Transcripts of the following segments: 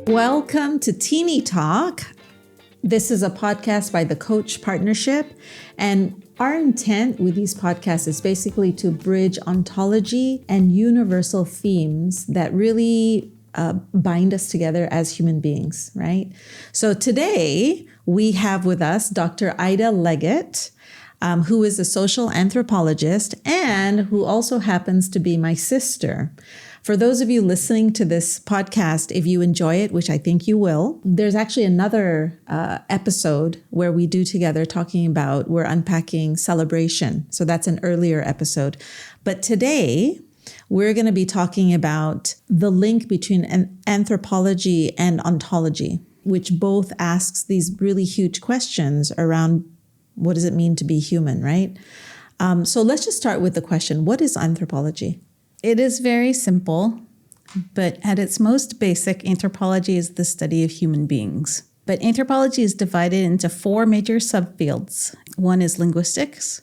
Welcome to TiniTalk. This is a podcast by the Coach Partnership, and our intent with these podcasts is basically to bridge ontology and universal themes that really bind us together as human beings, right? So today we have with us Dr. Fadzillah Leggett, who is a social anthropologist and who also happens to be my sister. For those of you listening to this podcast, if you enjoy it, which I think you will, there's actually another episode where we do together we're unpacking celebration. So that's an earlier episode. But today, we're going to be talking about the link between anthropology and ontology, which both asks these really huge questions around what does it mean to be human, right? So let's just start with the question, what is anthropology? It is very simple, but at its most basic, anthropology is the study of human beings. But anthropology is divided into four major subfields. One is linguistics,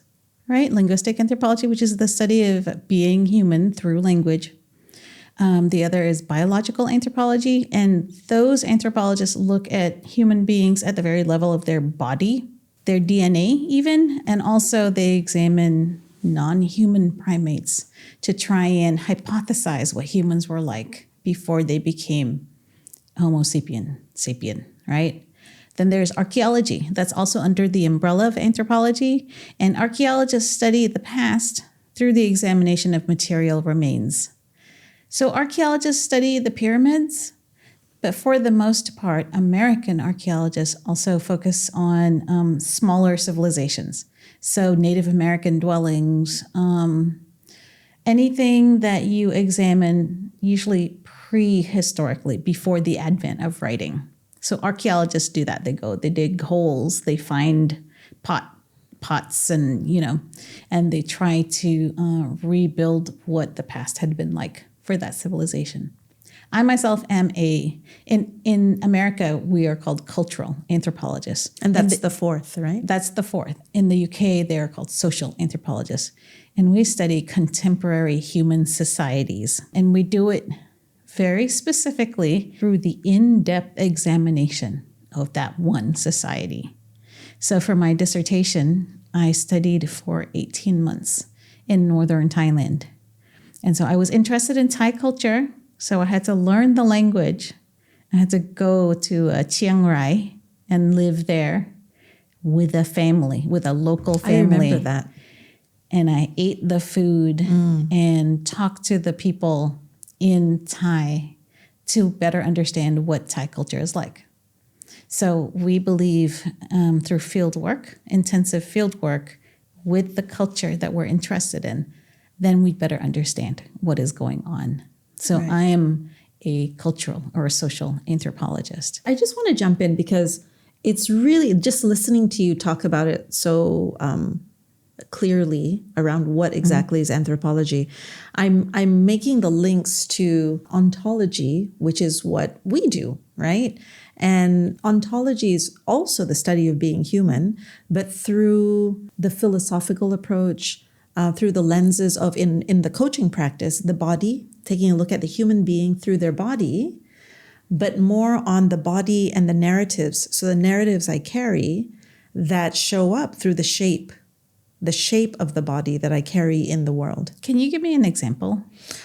right? Linguistic anthropology, which is the study of being human through language. The other is biological anthropology, and those anthropologists look at human beings at the very level of their body, their DNA even, and also they examine non-human primates to try and hypothesize what humans were like before they became Homo sapien, right? Then there's archaeology. That's also under the umbrella of anthropology. And archaeologists study the past through the examination of material remains. So archaeologists study the pyramids, but for the most part, American archaeologists also focus on smaller civilizations. So Native American dwellings, anything that you examine usually prehistorically, before the advent of writing. So archaeologists do that. They dig holes, they find pots and they try to rebuild what the past had been like for that civilization. I myself am in America, we are called cultural anthropologists. And that's the fourth, right? That's the fourth. In the UK, they are called social anthropologists. And we study contemporary human societies. And we do it very specifically through the in-depth examination of that one society. So for my dissertation, I studied for 18 months in northern Thailand. And so I was interested in Thai culture. So I had to learn the language. I had to go to Chiang Rai and live there with a local family. I remember that. And I ate the food and talked to the people in Thai to better understand what Thai culture is like. So we believe through intensive field work with the culture that we're interested in, then we better understand what is going on. So right. I am a cultural or a social anthropologist. I just want to jump in because it's really just listening to you talk about it so clearly around what exactly is anthropology. I'm making the links to ontology, which is what we do, right? And ontology is also the study of being human, but through the philosophical approach, through the lenses of, in the coaching practice, the body, taking a look at the human being through their body, but more on the body and the narratives. So the narratives I carry that show up through the shape of the body that I carry in the world. Can you give me an example?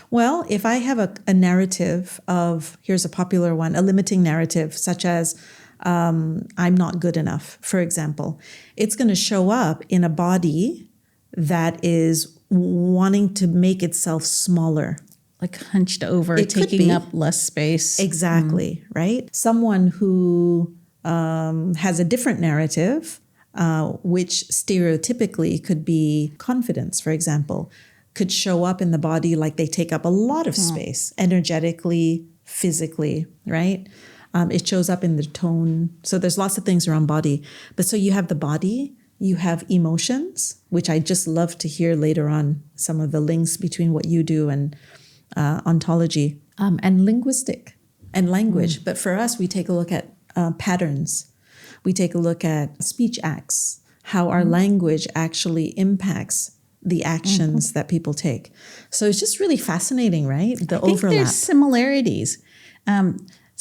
Well, if I have a narrative of, here's a popular one, a limiting narrative, such as I'm not good enough, for example, it's going to show up in a body that is wanting to make itself smaller. Like hunched over, taking up less space. Exactly, right? Someone who has a different narrative, which stereotypically could be confidence, for example, could show up in the body like they take up a lot of space, energetically, physically, right? It shows up in the tone. So there's lots of things around body. But so you have the body, you have emotions, which I just love to hear later on, some of the links between what you do and ontology, and linguistic and language. But for us, we take a look at patterns. We take a look at speech acts, how our language actually impacts the actions that people take. So it's just really fascinating, right? The I think overlap. there's similarities.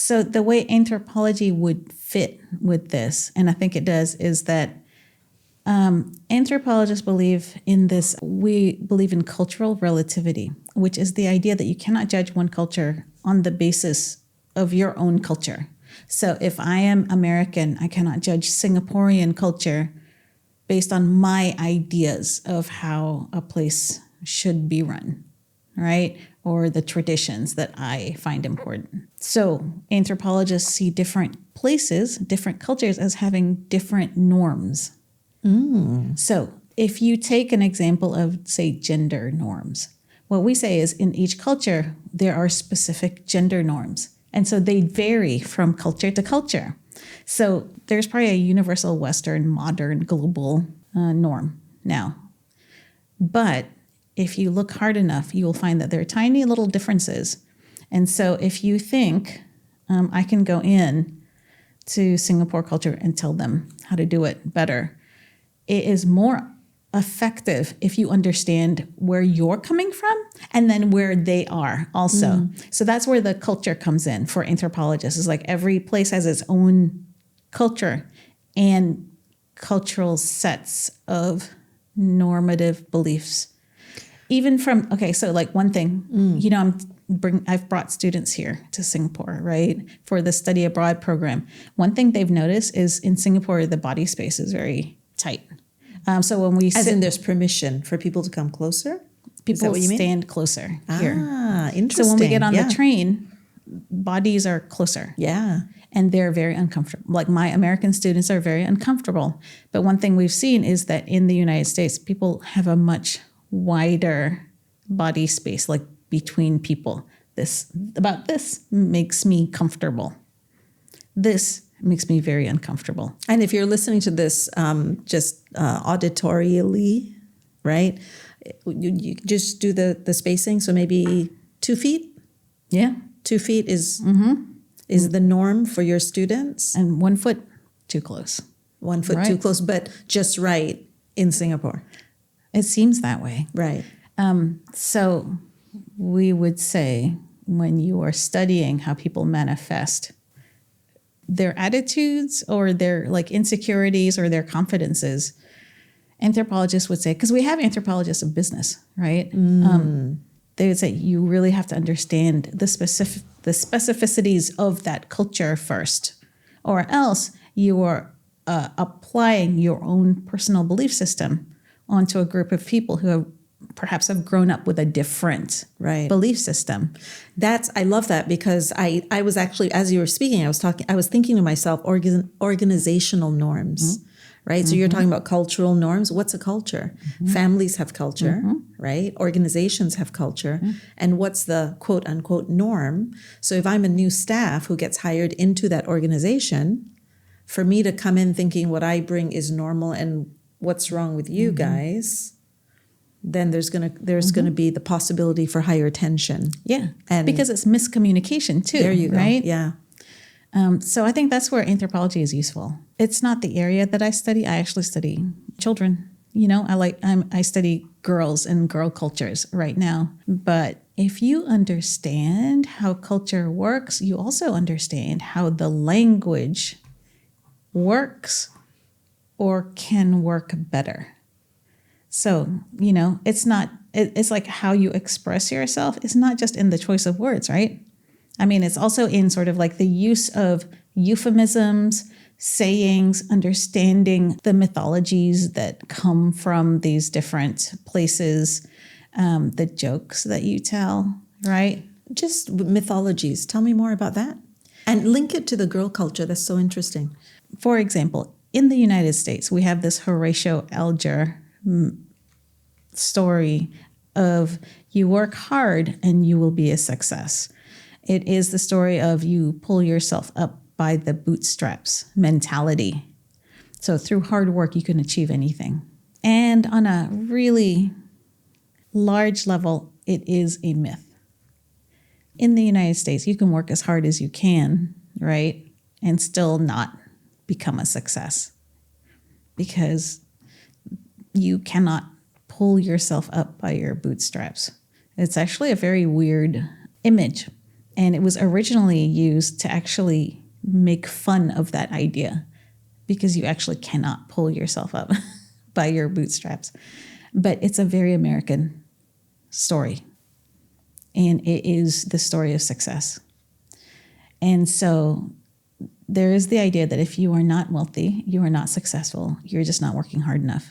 So the way anthropology would fit with this, and I think it does, is that anthropologists believe in this. We believe in cultural relativity, which is the idea that you cannot judge one culture on the basis of your own culture. So if I am American, I cannot judge Singaporean culture based on my ideas of how a place should be run, right? Or the traditions that I find important. So anthropologists see different places, different cultures as having different norms. So if you take an example of, say, gender norms, what we say is in each culture, there are specific gender norms. And so they vary from culture to culture. So there's probably a universal Western, modern, global norm now. But if you look hard enough, you will find that there are tiny little differences. And so if you think, I can go in to Singapore culture and tell them how to do it better, it is more effective if you understand where you're coming from and then where they are also. So that's where the culture comes in for anthropologists. It's like every place has its own culture and cultural sets of normative beliefs. Even from, okay, so like one thing, you know, I've brought students here to Singapore, right, for the study abroad program. One thing they've noticed is in Singapore, the body space is very tight. So when we As in there's permission for people to come closer? people stand closer here. Ah, interesting. So when we get on the train, bodies are closer. Yeah. And they're very uncomfortable. Like my American students are very uncomfortable. But one thing we've seen is that in the United States, people have a much wider body space, like between people. This makes me comfortable. This makes me very uncomfortable. And if you're listening to this just auditorially, right, you just do the spacing. So maybe 2 feet. Yeah. 2 feet is the norm for your students. And 1 foot too close. 1 foot too close, but just right in Singapore. It seems that way. Right. So we would say when you are studying how people manifest their attitudes or their like insecurities or their confidences, anthropologists would say, because we have anthropologists of business, right? They would say you really have to understand the specificities of that culture first, or else you are applying your own personal belief system onto a group of people who have perhaps grown up with a different belief system. I love that because I was actually, as you were speaking, I was thinking to myself, organizational norms, right? So you're talking about cultural norms. What's a culture? Families have culture, right? Organizations have culture. And what's the quote unquote norm? So if I'm a new staff who gets hired into that organization, for me to come in thinking what I bring is normal and what's wrong with you guys, then there's gonna be the possibility for higher tension. Yeah, and because it's miscommunication too. There you go. Right? Yeah. So I think that's where anthropology is useful. It's not the area that I study. I actually study children. You know, I study girls and girl cultures right now. But if you understand how culture works, you also understand how the language works or can work better. So, you know, it's like how you express yourself. It's not just in the choice of words, right? I mean, it's also in sort of like the use of euphemisms, sayings, understanding the mythologies that come from these different places, the jokes that you tell, right? Just mythologies. Tell me more about that. And link it to the girl culture. That's so interesting. For example, in the United States, we have this Horatio Alger story of you work hard and you will be a success. It is the story of you pull yourself up by the bootstraps mentality. So through hard work, you can achieve anything. And on a really large level, it is a myth. In the United States, you can work as hard as you can, right? And still not become a success because you cannot pull yourself up by your bootstraps. It's actually a very weird image. And it was originally used to actually make fun of that idea because you actually cannot pull yourself up by your bootstraps. But it's a very American story. And it is the story of success. And so there is the idea that if you are not wealthy, you are not successful, you're just not working hard enough,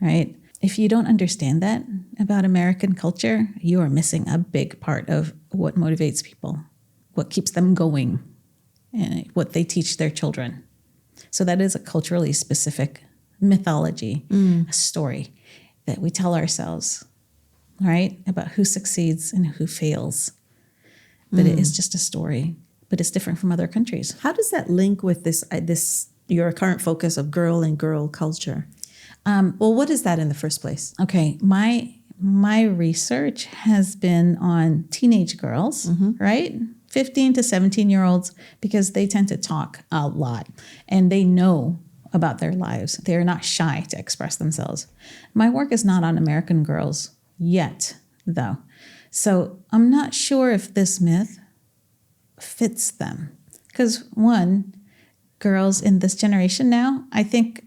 right? If you don't understand that about American culture, you are missing a big part of what motivates people, what keeps them going, and what they teach their children. So that is a culturally specific mythology, a story that we tell ourselves, right? About who succeeds and who fails. But it is just a story, but it's different from other countries. How does that link with this your current focus of girl and girl culture? Well, what is that in the first place? Okay, my research has been on teenage girls, right? 15 to 17-year-olds, because they tend to talk a lot and they know about their lives. They're not shy to express themselves. My work is not on American girls yet, though. So I'm not sure if this myth fits them. Because one, girls in this generation now, I think,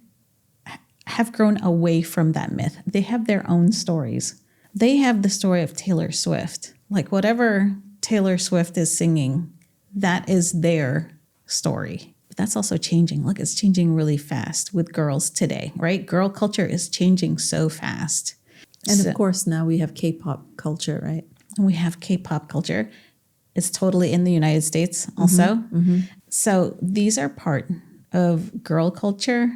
have grown away from that myth. They have their own stories. They have the story of Taylor Swift. Like whatever Taylor Swift is singing, that is their story. But that's also changing. Look, it's changing really fast with girls today, right? Girl culture is changing so fast. And of course, now we have K-pop culture, right? And we have K-pop culture. It's totally in the United States also. So these are part of girl culture,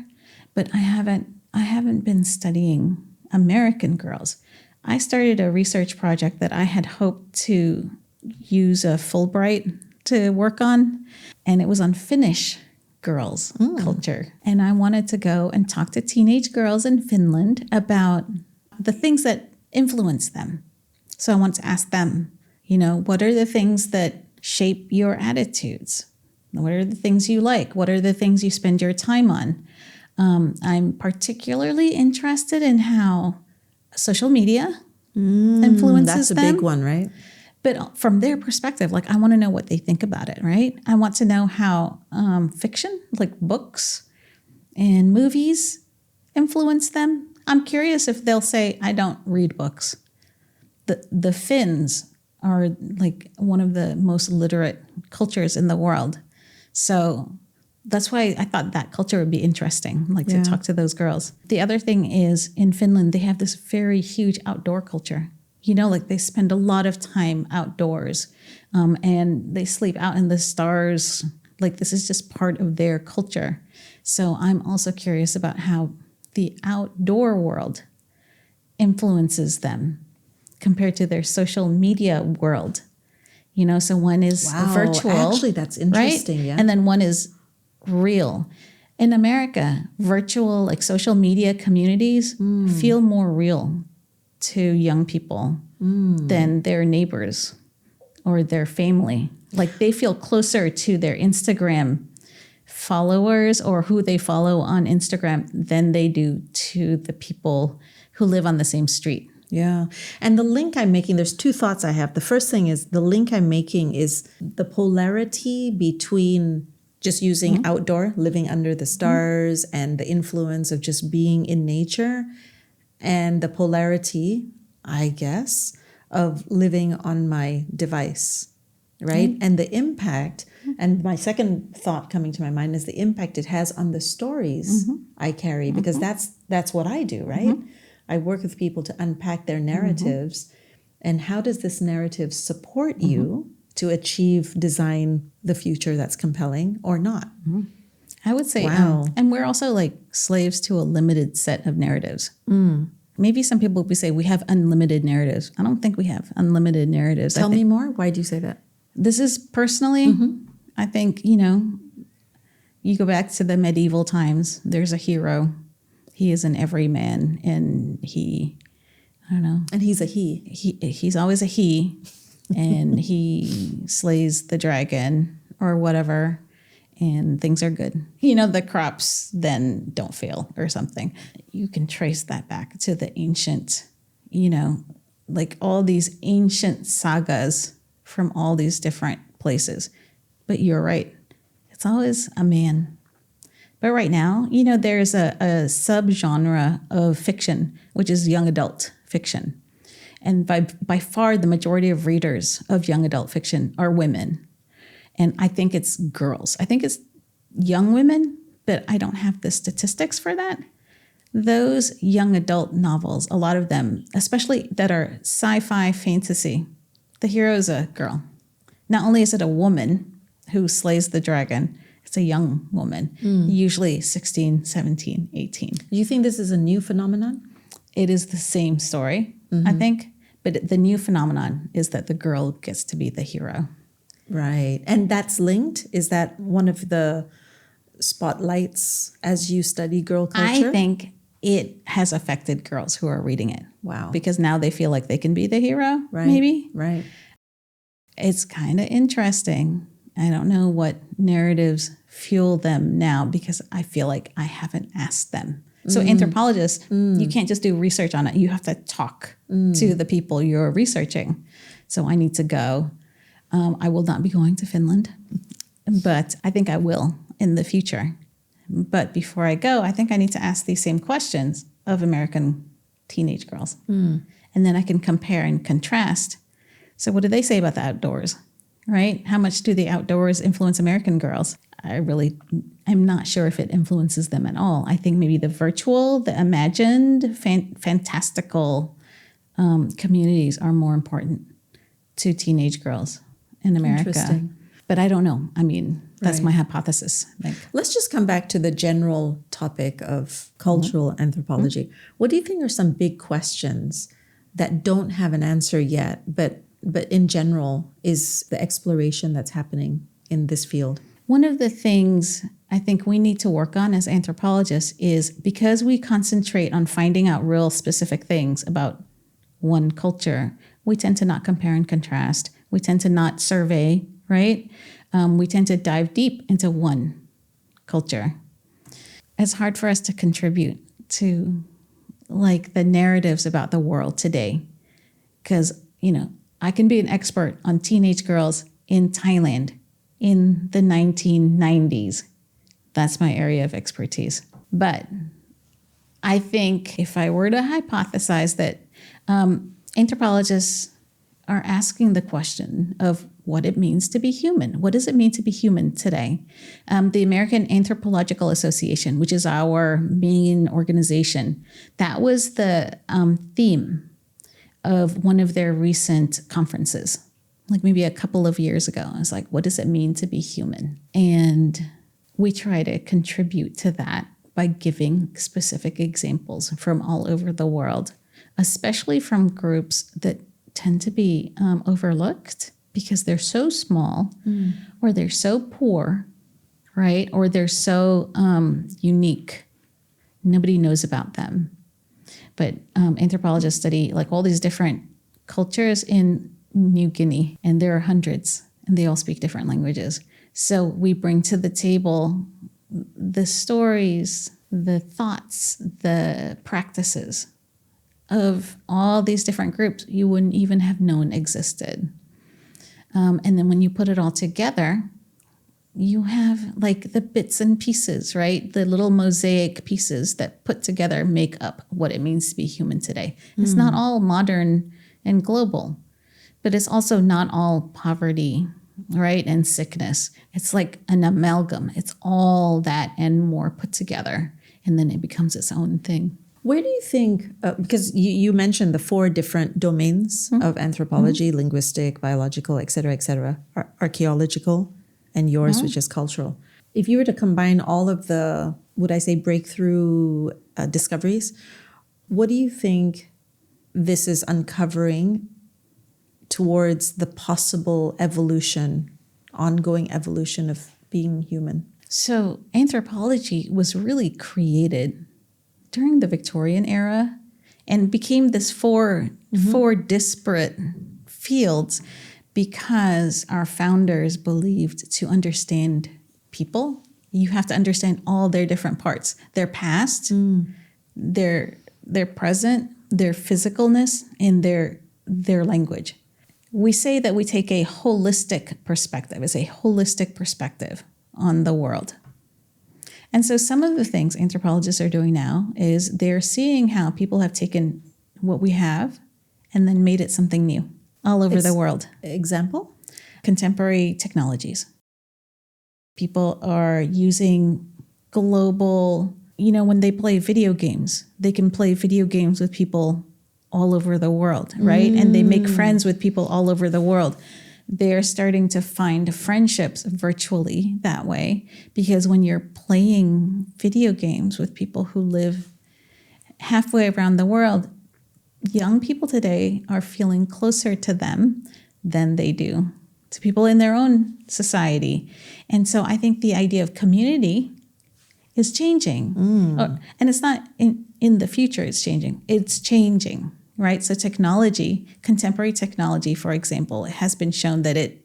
but I haven't been studying American girls. I started a research project that I had hoped to use a Fulbright to work on, and it was on Finnish girls' culture. And I wanted to go and talk to teenage girls in Finland about the things that influence them. So I want to ask them, what are the things that shape your attitudes? What are the things you like? What are the things you spend your time on? I'm particularly interested in how social media influences them. That's a big one, right? But from their perspective, I want to know what they think about it, right? I want to know how fiction, like books and movies, influence them. I'm curious if they'll say, I don't read books. The Finns are one of the most literate cultures in the world. So that's why I thought that culture would be interesting, to talk to those girls. The other thing is in Finland, they have this very huge outdoor culture. They spend a lot of time outdoors and they sleep out in the stars. This is just part of their culture. So I'm also curious about how the outdoor world influences them compared to their social media world. So one is virtual. Actually, that's interesting, right? yeah. And then one is real. In America, virtual, social media communities feel more real to young people than their neighbors or their family. They feel closer to their Instagram followers or who they follow on Instagram than they do to the people who live on the same street. Yeah. And the link I'm making, there's two thoughts I have. The first thing is the link I'm making is the polarity between just using outdoor, living under the stars, and the influence of just being in nature, and the polarity, I guess, of living on my device, right? And the impact, and my second thought coming to my mind is the impact it has on the stories I carry, because that's what I do, right? I work with people to unpack their narratives, and how does this narrative support you to design the future that's compelling or not? I would say, and we're also slaves to a limited set of narratives. Maybe some people would say we have unlimited narratives. I don't think we have unlimited narratives. Tell me more. Why do you say that? This is personally, I think, you go back to the medieval times, there's a hero. He is an everyman, and I don't know. And he's a he. He's always a he, and he slays the dragon or whatever, and things are good. The crops then don't fail or something. You can trace that back to the ancient, all these ancient sagas from all these different places. But you're right. It's always a man. But right now, there's a subgenre of fiction, which is young adult fiction. And by far, the majority of readers of young adult fiction are women. And I think it's girls. I think it's young women, but I don't have the statistics for that. Those young adult novels, a lot of them, especially that are sci-fi fantasy, the hero is a girl. Not only is it a woman who slays the dragon, it's a young woman, usually 16, 17, 18. Do you think this is a new phenomenon? It is the same story, I think. But the new phenomenon is that the girl gets to be the hero. Right. And that's linked? Is that one of the spotlights as you study girl culture? I think it has affected girls who are reading it. Wow. Because now they feel like they can be the hero, maybe. Right. It's kind of interesting. I don't know what narratives fuel them now because I feel like I haven't asked them. So anthropologists, you can't just do research on it. You have to talk to the people you're researching. So I need to go. I will not be going to Finland, but I think I will in the future. But before I go, I think I need to ask these same questions of American teenage girls. And then I can compare and contrast. So what do they say about the outdoors, right? How much do the outdoors influence American girls? I'm not sure if it influences them at all. I think maybe the virtual, the imagined, fantastical communities are more important to teenage girls in America. Interesting. But I don't know. I mean, that's my hypothesis. Let's just come back to the general topic of cultural anthropology. What do you think are some big questions that don't have an answer yet, but in general is the exploration that's happening in this field? One of the things I think we need to work on as anthropologists is because we concentrate on finding out real specific things about one culture, we tend to not compare and contrast. We tend to not survey, right? We tend to dive deep into one culture. It's hard for us to contribute to the narratives about the world today because, I can be an expert on teenage girls in Thailand in the 1990s. That's my area of expertise. But I think if I were to hypothesize that anthropologists are asking the question of what it means to be human. What does it mean to be human today? The American Anthropological Association, which is our main organization, that was the theme of one of their recent conferences. Maybe a couple of years ago. I was like, what does it mean to be human? And we try to contribute to that by giving specific examples from all over the world, especially from groups that tend to be overlooked because they're so small or they're so poor, right? Or they're so unique. Nobody knows about them. But anthropologists study all these different cultures in New Guinea, and there are hundreds, and they all speak different languages. So we bring to the table the stories, the thoughts, the practices of all these different groups you wouldn't even have known existed. And then when you put it all together, you have the bits and pieces, right? The little mosaic pieces that put together make up what it means to be human today. It's not all modern and global. But it's also not all poverty, right? And sickness. It's like an amalgam. It's all that and more put together. And then it becomes its own thing. Where do you think, because you mentioned the 4 different domains of anthropology, linguistic, biological, et cetera, archaeological, and yours, which is cultural. If you were to combine all of the, would I say, breakthrough discoveries, what do you think this is uncovering towards the possible evolution, ongoing evolution of being human? So anthropology was really created during the Victorian era and became this four disparate fields because our founders believed to understand people, you have to understand all their different parts, their past, their present, their physicalness, and their language. We say that we take a holistic perspective. It's a holistic perspective on the world. And so some of the things anthropologists are doing now is they're seeing how people have taken what we have and then made it something new all over the world. Example? Contemporary technologies. People are using global, when they play video games, they can play video games with people all over the world, right? And they make friends with people all over the world. They're starting to find friendships virtually that way, because when you're playing video games with people who live halfway around the world, young people today are feeling closer to them than they do to people in their own society. And so I think the idea of community is changing. And it's not in the future it's changing. It's changing. Right? So technology, contemporary technology, for example, it has been shown that it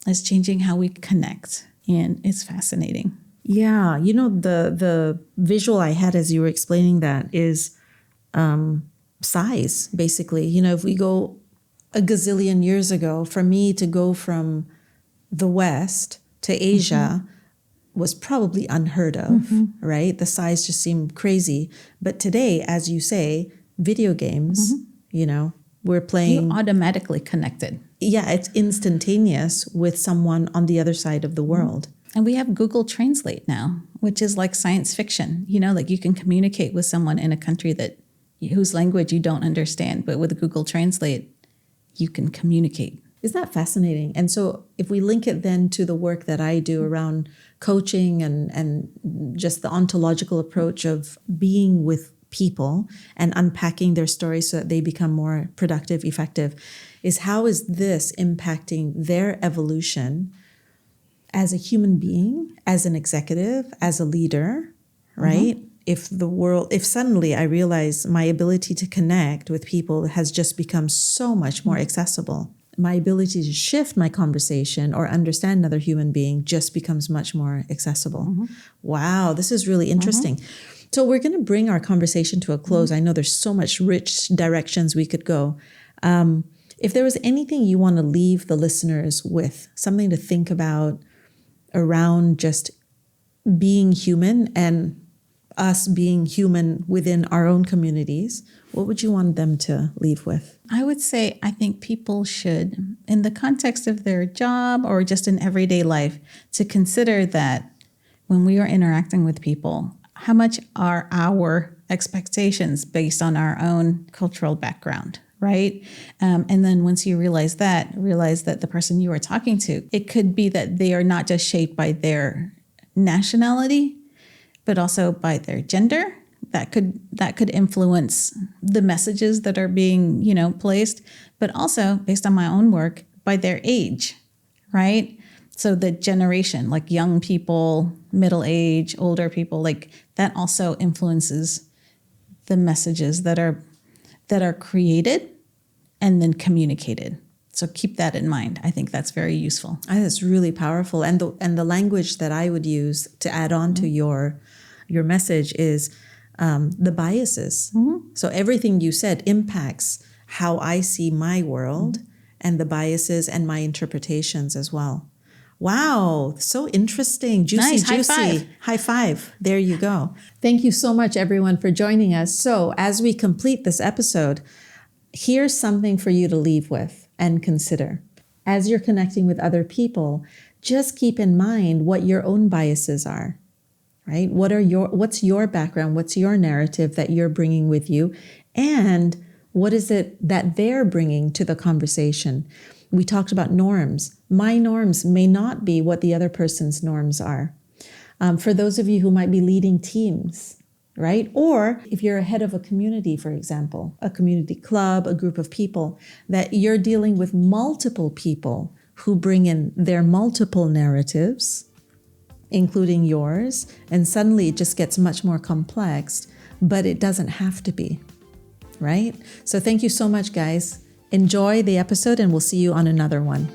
is changing how we connect. And it's fascinating. Yeah. The visual I had as you were explaining that is size, basically. If we go a gazillion years ago, for me to go from the West to Asia was probably unheard of, right? The size just seemed crazy. But today, as you say, video games, we're playing. You automatically connected. Yeah, it's instantaneous with someone on the other side of the world. And we have Google Translate now, which is like science fiction. Like you can communicate with someone in a country whose language you don't understand, but with Google Translate, you can communicate. Isn't that fascinating? And so if we link it then to the work that I do around coaching and just the ontological approach of being with people and unpacking their stories so that they become more productive, effective, is how is this impacting their evolution as a human being, as an executive, as a leader, right? If suddenly I realize my ability to connect with people has just become so much more accessible, my ability to shift my conversation or understand another human being just becomes much more accessible. Wow, this is really interesting. So we're going to bring our conversation to a close. I know there's so much rich directions we could go. If there was anything you want to leave the listeners with, something to think about around just being human and us being human within our own communities, what would you want them to leave with? I would say I think people should, in the context of their job or just in everyday life, to consider that when we are interacting with people, how much are our expectations based on our own cultural background, right? And then once you realize that the person you are talking to, it could be that they are not just shaped by their nationality, but also by their gender. That could influence the messages that are being, placed, but also based on my own work, by their age, right? So the generation, like young people, middle age, older people, like that also influences the messages that are created and then communicated. So keep that in mind. I think that's very useful. I think that's really powerful. And the language that I would use to add on to your message is the biases. So everything you said impacts how I see my world and the biases and my interpretations as well. Wow, so interesting. Juicy, nice. juicy. High five. There you go. Thank you so much, everyone, for joining us. So as we complete this episode, here's something for you to leave with and consider. As you're connecting with other people, just keep in mind what your own biases are, right? What's your background? What's your narrative that you're bringing with you? And what is it that they're bringing to the conversation? We talked about norms. My norms may not be what the other person's norms are. For those of you who might be leading teams, right? Or if you're a head of a community, for example, a community club, a group of people, that you're dealing with multiple people who bring in their multiple narratives, including yours, and suddenly it just gets much more complex, but it doesn't have to be, right? So thank you so much, guys. Enjoy the episode, and we'll see you on another one.